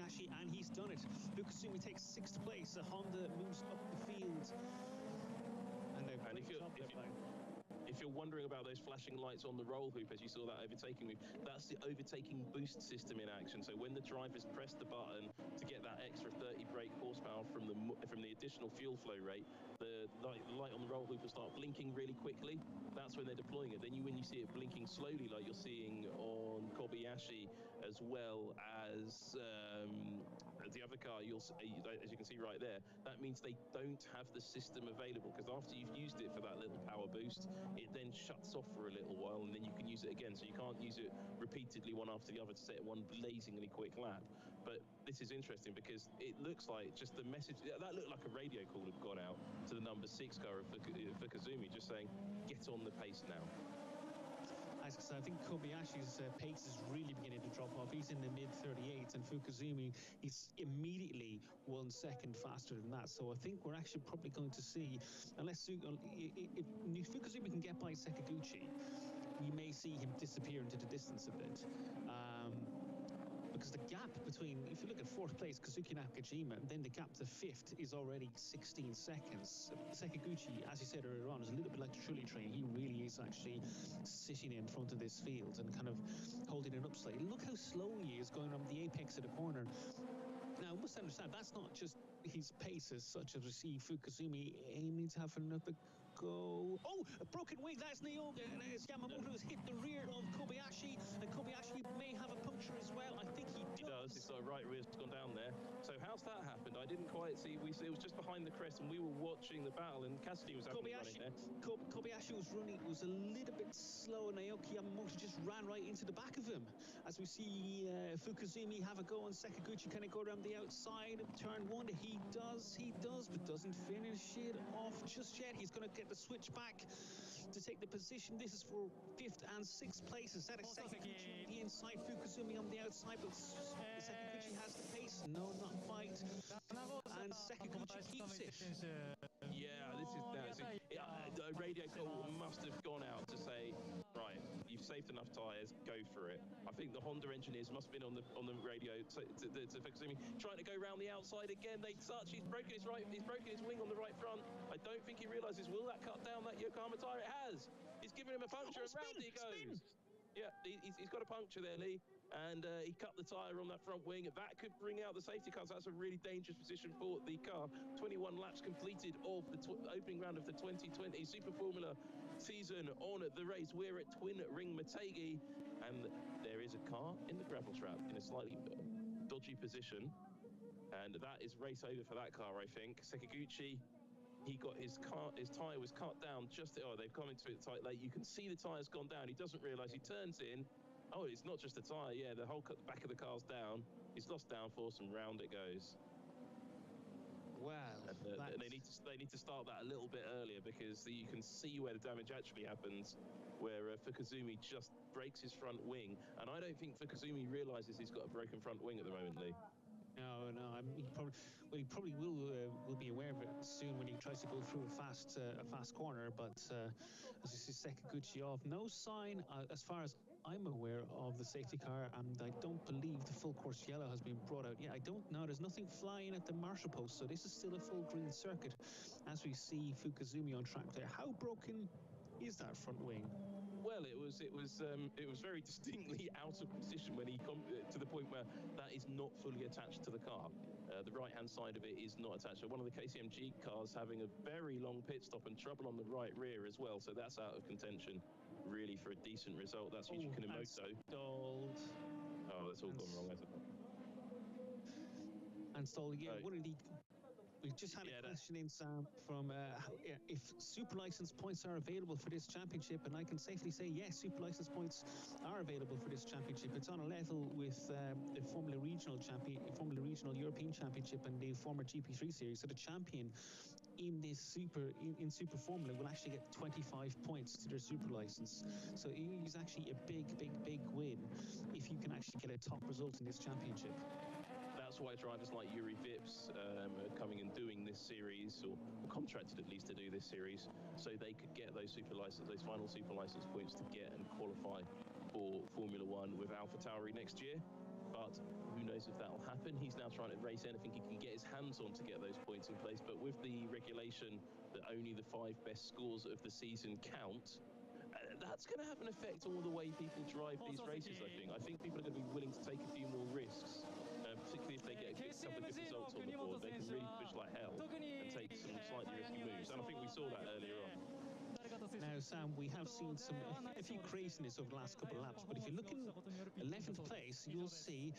Kobayashi, and he's done it. Fukuzumi takes 6th place. Honda moves up the field. And if you're wondering about those flashing lights on the roll hoop, as you saw that overtaking move, that's the overtaking boost system in action. So when the drivers press the button to get that extra 30 brake horsepower from the additional fuel flow rate, the light on the roll hoop will start blinking really quickly. That's when they're deploying it. Then when you see it blinking slowly, like you're seeing on Kobayashi, as well as the other car, as you can see right there, that means they don't have the system available, because after you've used it for that little power boost, it then shuts off for a little while, and then you can use it again. So you can't use it repeatedly one after the other to set one blazingly quick lap. But this is interesting because it looks like just the message that looked like a radio call had gone out to the number 6 car of Fukuzumi, just saying, get on the pace now. As I said, I think Kobayashi's pace is really beginning to drop off. He's in the mid-38s, and Fukuzumi is immediately 1 second faster than that. So I think we're actually probably going to see, unless if Fukuzumi can get by Sekiguchi, we may see him disappear into the distance a bit. Because the gap between, if you look at 4th place, Kazuki Nakajima, then the gap to 5th is already 16 seconds. Sekiguchi, as you said earlier on, is a little bit like the Trulli train. He really is actually sitting in front of this field and kind of holding it up slightly. Look how slow he is going around the apex of the corner. Now, I must understand, that's not just his pace as such as we see Fukuzumi aiming to have another go. Oh, a broken wing. That's Nyoga. And as Yamamoto has hit the rear of Kobayashi, and Kobayashi may have a puncture as well. I think he does. He does. His right rear's gone down there. So how's that happened? I didn't quite see. It was just behind the crest, and we were watching the battle, and Cassidy was running there. Kobayashi was running. It was a little bit slow. Naoki Yamamoto just ran right into the back of him. As we see Fukuzumi have a go on Sekiguchi. Can it go around the outside of turn 1? He does, but doesn't finish it off just yet. He's going to get the switch back to take the position. This is for 5th and 6th places. That is Sekiguchi on the inside, Fukuzumi on the outside, but Sekiguchi has the pace. No, not quite. And Sekiguchi keeps it. Yeah, this is now. The radio call must have gone out to say, right, you've saved enough tyres, go for it. I think the Honda engineers must have been on the radio to Fukuzumi, trying to go round the outside again. They touch. He's broken his wing on the right front. I don't think he realises, will that cut down that Yokohama tyre? It has. He's given him a puncture, and round he goes. Spin. Yeah, he's got a puncture there, Lee. And he cut the tyre on that front wing. That could bring out the safety cars. That's a really dangerous position for the car. 21 laps completed of the opening round of the 2020 Super Formula season on the race. We're at Twin Ring Motegi, and there is a car in the gravel trap in a slightly dodgy position. And that is race over for that car, I think. Sekiguchi, he got his tyre was cut down they've come into it tight late. You can see the tyre's gone down. He doesn't realise. He turns in. Oh, it's not just the tyre. Yeah, the whole back of the car's down. He's lost downforce, and round it goes. Wow. And they need to start that a little bit earlier, because you can see where the damage actually happens, where Fukuzumi just breaks his front wing. And I don't think Fukuzumi realises he's got a broken front wing at the moment, Lee. No. He probably will be aware of it soon when he tries to go through a fast corner. But as you see Sekiguchi off, no sign as far as I'm aware of the safety car, and I don't believe the full course yellow has been brought out yet. I don't know. There's nothing flying at the marshal post, so this is still a full green circuit as we see Fukuzumi on track there. How broken is that front wing? Well, it was very distinctly out of position when he to the point where that is not fully attached to the car. The right-hand side of it is not attached. So one of the KCMG cars having a very long pit stop and trouble on the right rear as well. So that's out of contention, really, for a decent result. That's Yuji Kanemoto. Stalled. Oh, that's all gone wrong, hasn't it? And stalled again. What did he... We just had a question in, Sam, from if super license points are available for this championship, and I can safely say yes, super license points are available for this championship. It's on a level with the Formula Regional European Championship and the former GP3 series. So the champion in this Super Formula will actually get 25 points to their super license. So it is actually a big win if you can actually get a top result in this championship. That's why drivers like Yuri Vips are coming and doing this series, or contracted at least to do this series, so they could get those final super license points to get and qualify for Formula One with AlphaTauri next year. but who knows if that'll happen. He's now trying to race anything he can get his hands on to get those points in place, but with the regulation that only the 5 best scores of the season count, that's going to have an effect on the way people drive these races, I think. I think people are going to be willing to take a few more risks, particularly if they get a couple of good results on the board. They can really push like hell and take some slightly risky moves, and I think we saw that earlier on. Now, Sam, we have seen a few craziness over the last couple of laps, but if you look in 11th place, you'll see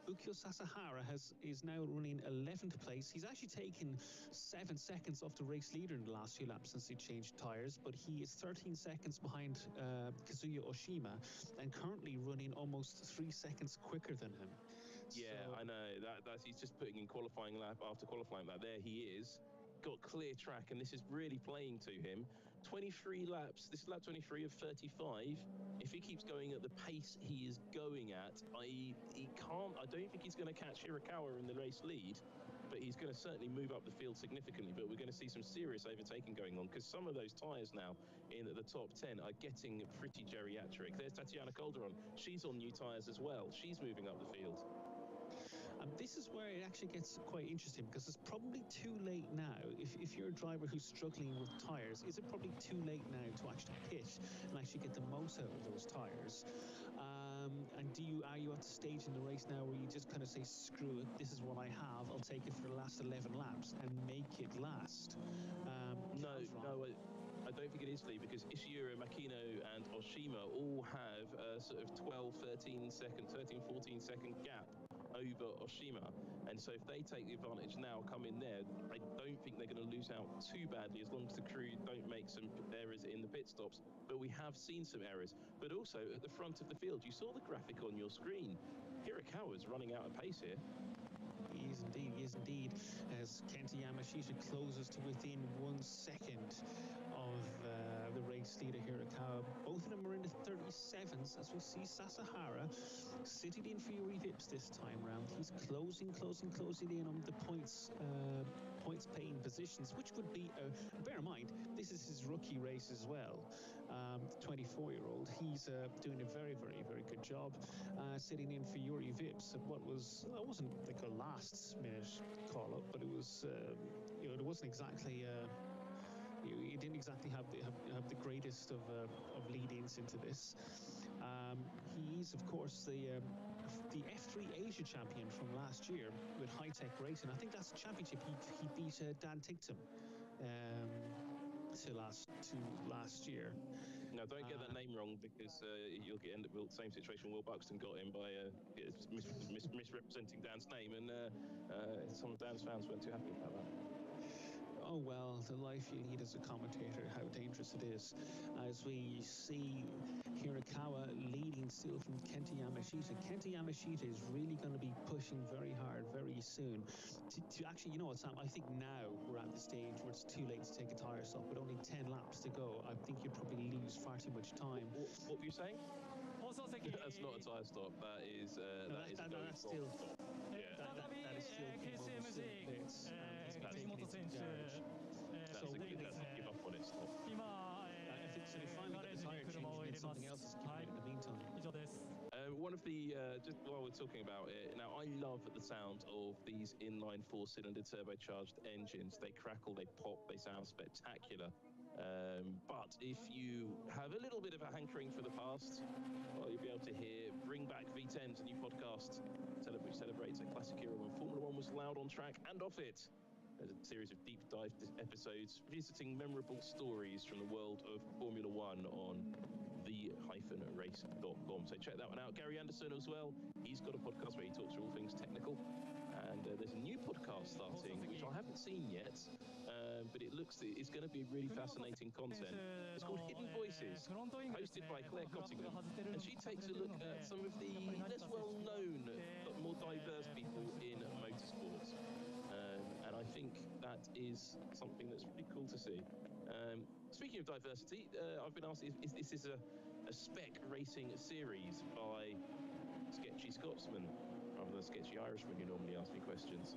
Ukyo Sasahara is now running 11th place. He's actually taken 7 seconds off the race leader in the last few laps since he changed tyres, but he is 13 seconds behind Kazuya Oshima and currently running almost 3 seconds quicker than him. Yeah, so, I know. That's he's just putting in qualifying lap after qualifying lap. There he is. Got clear track, and this is really playing to him. 23 laps. This is lap 23 of 35. If he keeps going at the pace he is going at, I don't think he's going to catch Hirakawa in the race lead, but he's going to certainly move up the field significantly. But we're going to see some serious overtaking going on, because some of those tyres now in the top 10 are getting pretty geriatric. There's Tatiana Calderon. She's on new tyres as well. She's moving up the field. And this is where it actually gets quite interesting, because it's probably too late now. If you're a driver who's struggling with tyres, is it probably too late now to actually pit and actually get the most out of those tyres? And are you at the stage in the race now where you just kind of say, screw it, this is what I have, I'll take it for the last 11 laps and make it last? No, I don't think it is, Lee, because Ishiura, Makino and Oshima all have a sort of 13, 14 second gap over Oshima, and so if they take the advantage now, come in there, I don't think they're going to lose out too badly, as long as the crew don't make some errors in the pit stops. But we have seen some errors. But also at the front of the field, you saw the graphic on your screen. Hirakawa's running out of pace here. He is indeed, as Kenta Yamashita closes to within 1 second of the race leader Hirakawa. Both of them are in the 37s, as we see Sasahara sitting in for Yuri Vips this time round. He's closing in on the points paying positions, which would be bear in mind, this is his rookie race as well. The 24-year-old, he's doing a very, very, very good job sitting in for Yuri Vips. It wasn't like a last-minute call-up, but it was, it wasn't exactly. He didn't exactly have the greatest of lead-ins into this. He's, of course, the F3 Asia champion from last year with High Tech Racing. I think that's the championship. He beat Dan Tinctum to last year. Now, don't get that name wrong, because you'll end up with the same situation Will Buxton got in by misrepresenting Dan's name, and some of Dan's fans weren't too happy about that. Oh, well, the life you lead as a commentator, how dangerous it is. As we see Hirakawa leading still from Kenta Yamashita. Kenta Yamashita is really going to be pushing very hard very soon. To actually, you know what, Sam, I think now we're at the stage where it's too late to take a tyre stop. With only 10 laps to go, I think you'd probably lose far too much time. What were you saying? That's not a tyre stop. That is that's still stop. Yeah. That is still pits. That's a give up on it stop. I think so. They finally got the tyre changed, and something else is keeping it in the meantime. One of the, just while we're talking about it, now I love the sound of these inline 4-cylinder turbocharged engines. They crackle, they pop, they sound spectacular. But if you have a little bit of a hankering for the past, well, you'll be able to hear Bring Back V10's a new podcast which celebrates a classic era when Formula One was loud on track and off it. There's a series of deep dive episodes visiting memorable stories from the world of Formula One on the-race.com. So check that one out. Gary Anderson as well. He's got a podcast where he talks through all things technical. And there's a new podcast starting, which I haven't seen yet, but it's going to be really fascinating content. It's called Hidden Voices, hosted by Claire Cottingham, and she takes a look at some of the less well-known but more diverse people in motorsport. And I think that is something that's really cool to see. Speaking of diversity, I've been asked if this is a spec racing series by Sketchy Scotsman, rather than Sketchy Irishman who normally ask me questions.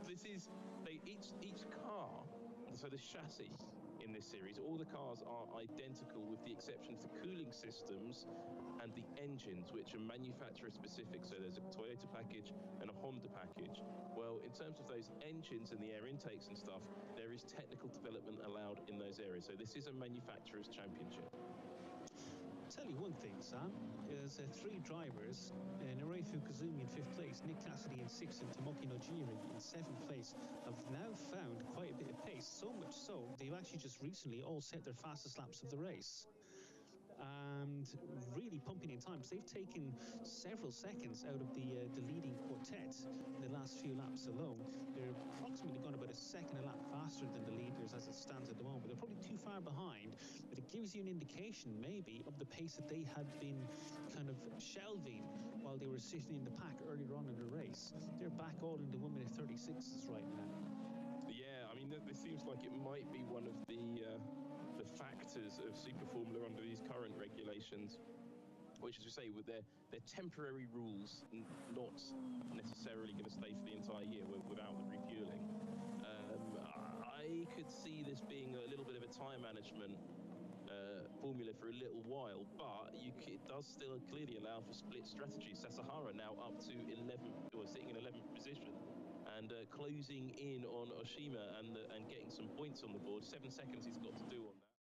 This is each car, so the chassis in this series, all the cars are identical with the exception of the cooling systems and the engines, which are manufacturer specific. So there's a Toyota package and a Honda package. Well, in terms of those engines and the air intakes and stuff, there is technical development allowed in those areas. So this is a manufacturer's championship. Tell you one thing, Sam. There's 3 drivers, Narei Fukuzumi in 5th place, Nick Cassidy in 6th, and Tomoki Nojiri in 7th place, have now found quite a bit of pace. So much so, they've actually just recently all set their fastest laps of the race. And really pumping in time, because they've taken several seconds out of the leading quartet in the last few laps alone. They're approximately gone about a second a lap faster than the leaders as it stands at the moment. They're probably too far behind, but it gives you an indication maybe of the pace that they had been kind of shelving while they were sitting in the pack earlier on in the race. They're back all into 1:36s right now. Yeah, I mean, this seems like it might be one of the factors of Super Formula under these current regulations, which, as we say, with their temporary rules, not necessarily going to stay for the entire year without the refueling. I could see this being a little bit of a time management formula for a little while, but it does still clearly allow for split strategy. Sasahara now up to 11th, or sitting in 11th position, and closing in on Oshima and getting some points on the board. 7 seconds he's got to do on that.